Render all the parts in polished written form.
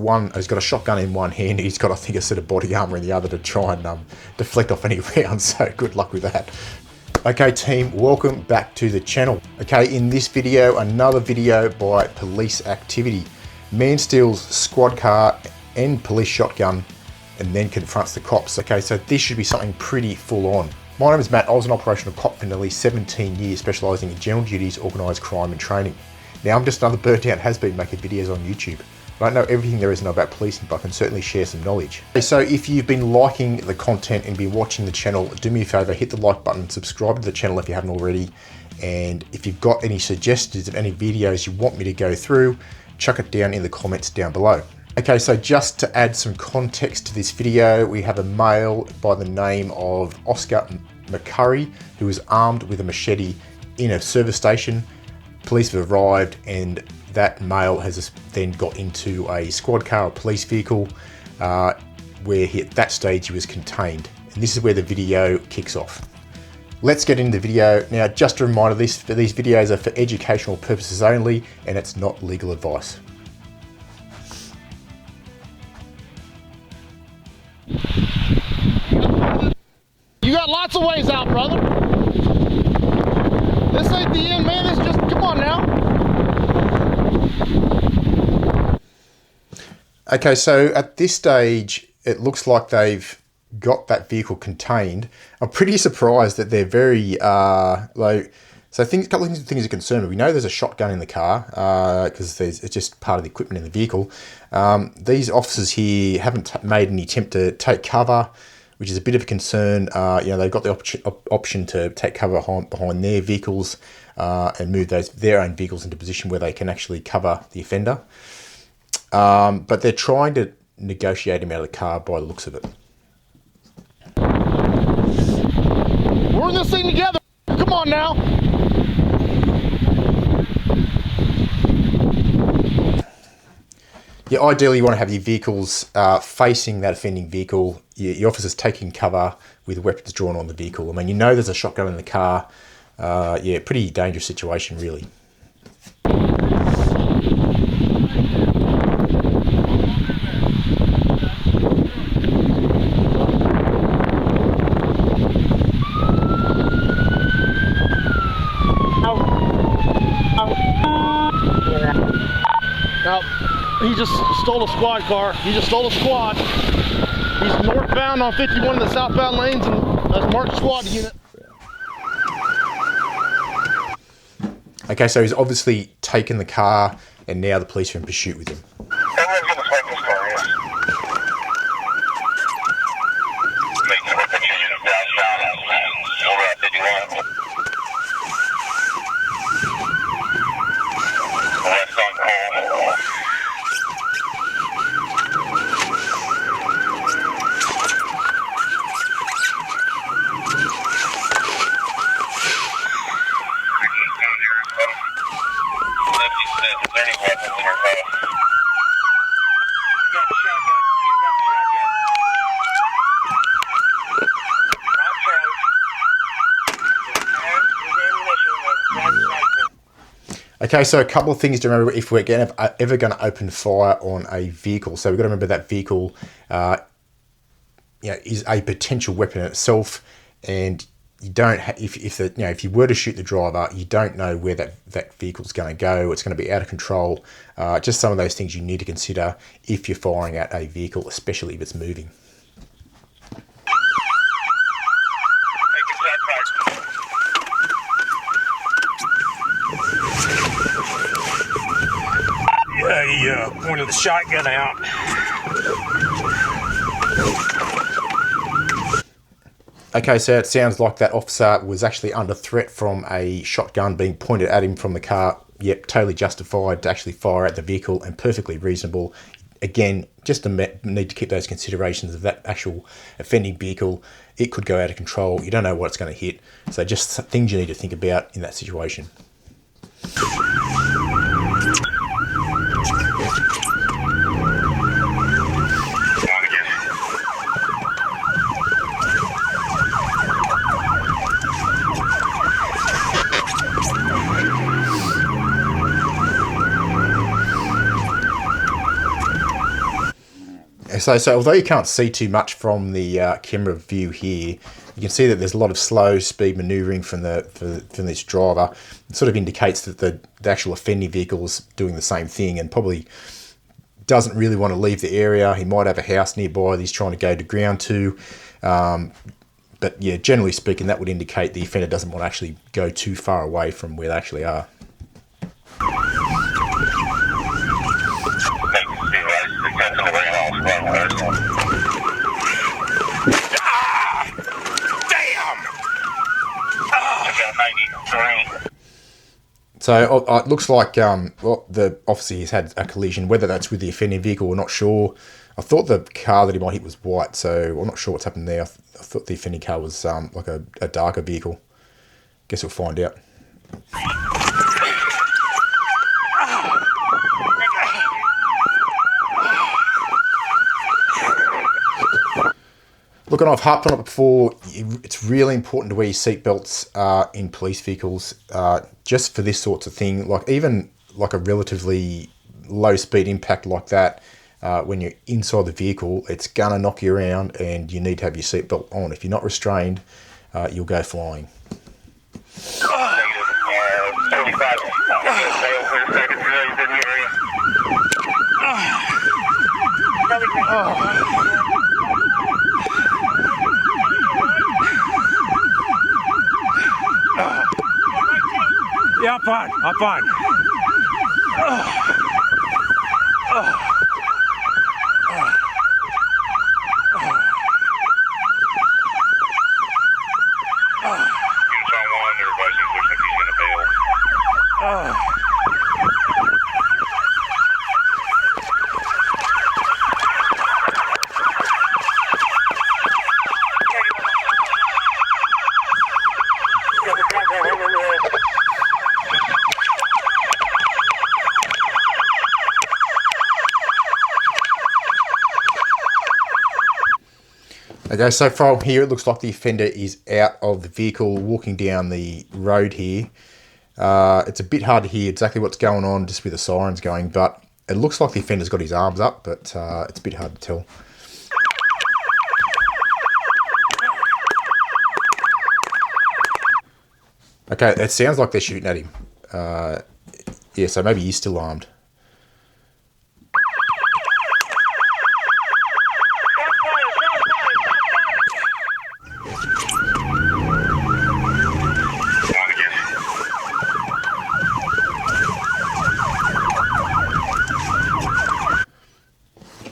One, he's got a shotgun in one hand, he's got, I think, a set of body armour in the other to try and deflect off any rounds, so good luck with that. Okay team, welcome back to the channel. Okay, in this video, another video by Police Activity. Man steals squad car and police shotgun and then confronts the cops. Okay, so this should be something pretty full on. My name is Matt, I was an operational cop for nearly 17 years, specialising in general duties, organised crime and training. Now I'm just another burnt out has-been making videos on YouTube. I don't know everything there is to know about policing, but I can certainly share some knowledge. So if you've been liking the content and been watching the channel, do me a favour, hit the like button, subscribe to the channel if you haven't already, and if you've got any suggestions of any videos you want me to go through, chuck it down in the comments down below. Okay, so just to add some context to this video, we have a male by the name of Oscar McCurry, who is armed with a machete in a service station. Police have arrived and that male has then got into a squad car or police vehicle where at that stage he was contained. And this is where the video kicks off. Let's get into the video. Now, just a reminder, these videos are for educational purposes only and it's not legal advice. You got lots of ways out, brother. This ain't the end, man. It's just, come on now. Okay, so at this stage, it looks like they've got that vehicle contained. I'm pretty surprised that they're very low. So a couple of things are concerned. We know there's a shotgun in the car because it's just part of the equipment in the vehicle. These officers here haven't made any attempt to take cover, which is a bit of a concern. You know, they've got the option to take cover behind their vehicles and move their own vehicles into a position where they can actually cover the offender. But they're trying to negotiate him out of the car by the looks of it. We're in this thing together. Come on now. Yeah, ideally you want to have your vehicles facing that offending vehicle. Your officers taking cover with weapons drawn on the vehicle. I mean, you know there's a shotgun in the car. Yeah, pretty dangerous situation, really. Now, he just stole a squad car. He just stole a squad. He's northbound on 51 in the southbound lanes and that's marked squad unit. Okay, so he's obviously taken the car and now the police are in pursuit with him. Okay, so a couple of things to remember if we're ever going to open fire on a vehicle. So we've got to remember that vehicle is a potential weapon in itself, and you don't if you were to shoot the driver, you don't know where that vehicle's going to go. It's going to be out of control. Just some of those things you need to consider if you're firing at a vehicle, especially if it's moving. He pointed the shotgun out. Okay, so it sounds like that officer was actually under threat from a shotgun being pointed at him from the car. Yep, totally justified to actually fire at the vehicle and perfectly reasonable. Again, just need to keep those considerations of that actual offending vehicle. It could go out of control. You don't know what it's going to hit. So just things you need to think about in that situation. So although you can't see too much from the camera view here, you can see that there's a lot of slow speed manoeuvring from this driver. It sort of indicates that the actual offending vehicle is doing the same thing and probably doesn't really want to leave the area. He might have a house nearby that he's trying to go to ground to. But yeah, generally speaking, that would indicate the offender doesn't want to actually go too far away from where they actually are. So it looks like well, the officer has had a collision. Whether that's with the offending vehicle, we're not sure. I thought the car that he might hit was white, so I'm not sure what's happened there. I thought the offending car was like a darker vehicle. Guess we'll find out. Look, and I've harped on it before, it's really important to wear your seatbelts in police vehicles, just for this sorts of thing. Like even like a relatively low speed impact like that, when you're inside the vehicle, it's gonna knock you around and you need to have your seatbelt on. If you're not restrained, you'll go flying. Yeah, I'm fine. I'm fine. Okay, so from here, it looks like the offender is out of the vehicle, walking down the road here. It's a bit hard to hear exactly what's going on just with the sirens going, but it looks like the offender's got his arms up, but it's a bit hard to tell. Okay, it sounds like they're shooting at him. Yeah, so maybe he's still armed.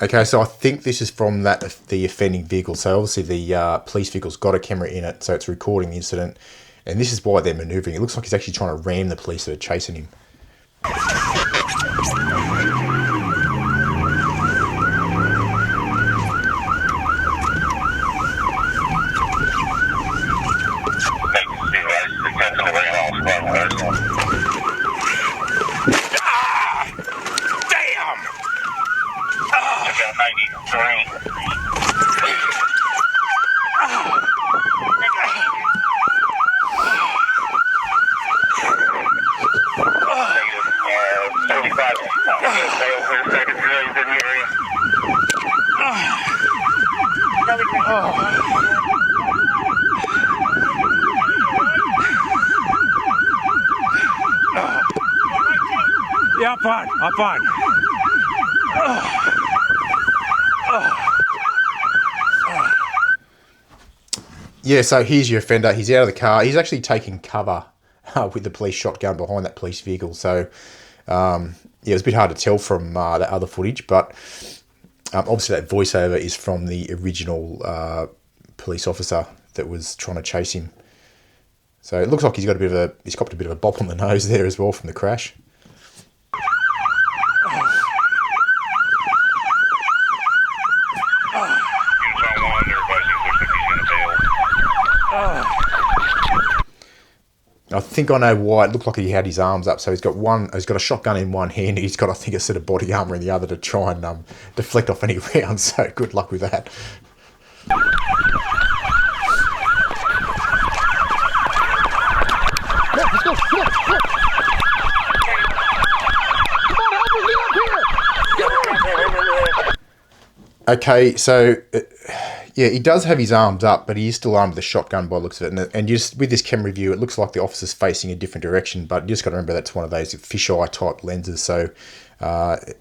Okay, so I think this is from the offending vehicle. So obviously the police vehicle's got a camera in it, so it's recording the incident. And this is why they're manoeuvring. It looks like he's actually trying to ram the police that are chasing him. Yeah, I'm fine. I'm fine. Yeah, so here's your offender. He's out of the car. He's actually taking cover with the police shotgun behind that police vehicle. So, yeah, it was a bit hard to tell from that other footage, but obviously that voiceover is from the original police officer that was trying to chase him. So it looks like he's copped a bit of a bop on the nose there as well from the crash. I think I know why. It looked like he had his arms up. So he's got a shotgun in one hand. He's got, I think, a set of body armor in the other to try and deflect off any rounds. So good luck with that. Yeah, let's go. Come on, come on. Come on, help me get up here. Okay, so yeah, he does have his arms up, but he is still armed with a shotgun by the looks of it. And just with this camera view, it looks like the officer's facing a different direction, but you just got to remember that's one of those fisheye type lenses. So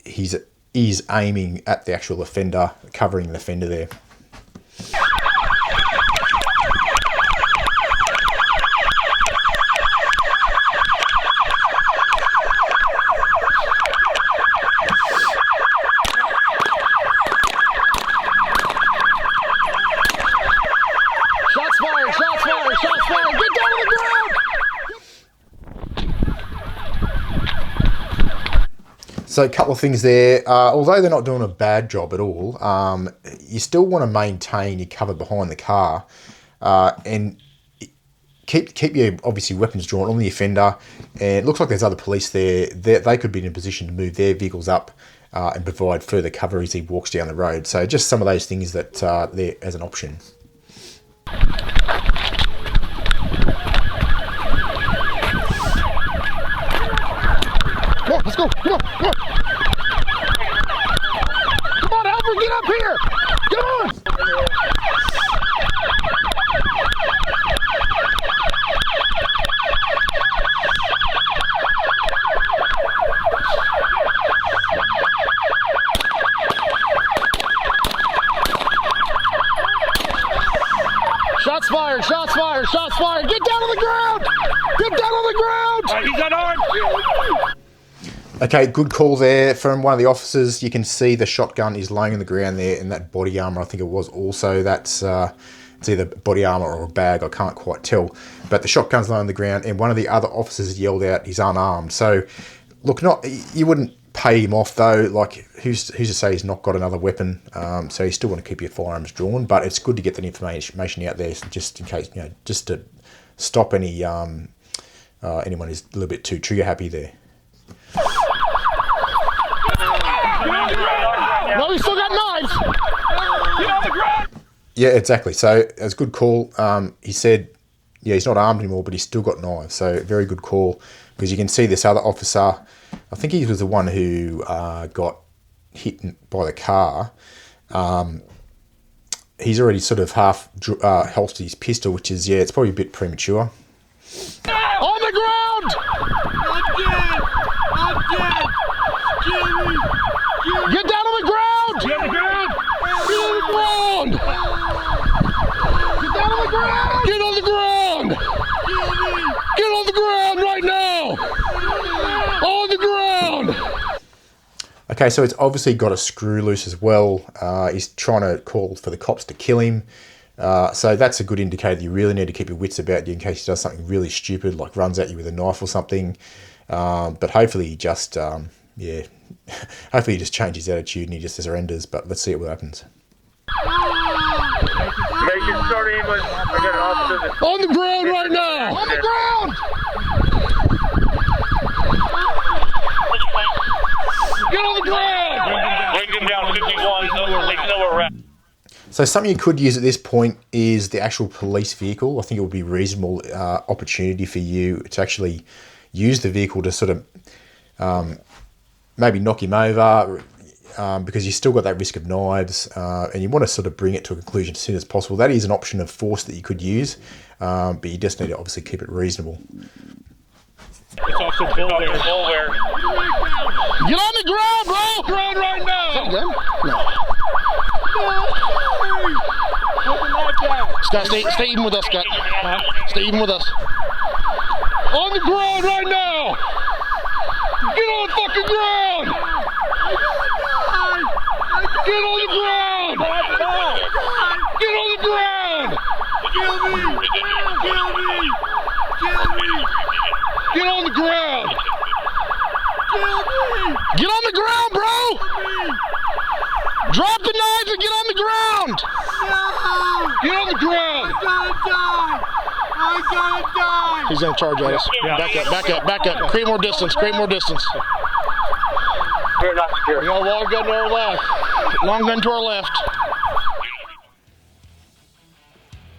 he's aiming at the actual offender, covering the offender there. So a couple of things there. Although they're not doing a bad job at all, you still want to maintain your cover behind the car and keep your obviously weapons drawn on the offender. And it looks like there's other police there. They could be in a position to move their vehicles up and provide further cover as he walks down the road. So just some of those things that are there as an option. Come on, let's go. Come on, come on. Come on, Albert, get up here. Come on. Shots fired, shots fired, shots fired. Get down on the ground. Get down on the ground. He's unarmed. Okay, good call there from one of the officers. You can see the shotgun is laying on the ground there, and that body armor, I think it was also, that's it's either body armor or a bag, I can't quite tell. But the shotgun's laying on the ground, and one of the other officers yelled out he's unarmed. So, look, you wouldn't pay him off though. Like, who's to say he's not got another weapon? So you still want to keep your firearms drawn, but it's good to get that information out there just in case, just to stop any anyone who's a little bit too trigger happy there. No, he's still got knives. Get on the ground. Yeah, exactly. So it's a good call. He said, yeah, he's not armed anymore, but he's still got knives. So very good call, because you can see this other officer, I think he was the one who got hit by the car. He's already sort of half holstered his pistol, which is, yeah, it's probably a bit premature. On the ground. I'm dead. Jimmy. Get down on the ground! Get on the ground! Get on the ground! Get down on the ground! Get on the ground! Get on the ground right now! On the ground! Okay, so it's obviously got a screw loose as well. He's trying to call for the cops to kill him. So that's a good indicator that you really need to keep your wits about you in case he does something really stupid, like runs at you with a knife or something. But hopefully he just, yeah, hopefully he just changes attitude and he just surrenders, but let's see what happens. Macon, sorry, English. I got an officer. On the ground right now! On the ground! Get on the ground! Bring him down 51. He's nowhere around. So something you could use at this point is the actual police vehicle. I think it would be a reasonable opportunity for you to actually use the vehicle to sort of maybe knock him over, because you still got that risk of knives, and you want to sort of bring it to a conclusion as soon as possible. That is an option of force that you could use, but you just need to obviously keep it reasonable. It's also Bill there. Get on the ground, bro! Ground right now! Is that good? No. Scott, stay even with us, Scott. Stay even with us. On the ground right now! Get on the fucking ground! Get on the ground! Get on the ground! Kill me! Kill me! Kill me! Get on the ground! Kill me! Get on the ground, bro! Drop the knife and get on the ground! No! Get on the ground! I'm gonna die! He's gonna charge at us. Yeah. Back up. Create more distance. We're not secure. We got a long gun to our left. Long gun to our left.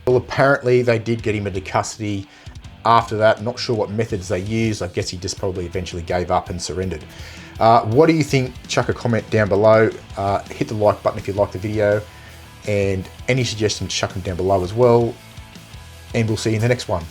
Well, apparently they did get him into custody after that. Not sure what methods they used. I guess he just probably eventually gave up and surrendered. What do you think? Chuck a comment down below. Hit the like button if you like the video, and any suggestions, chuck them down below as well. And we'll see you in the next one.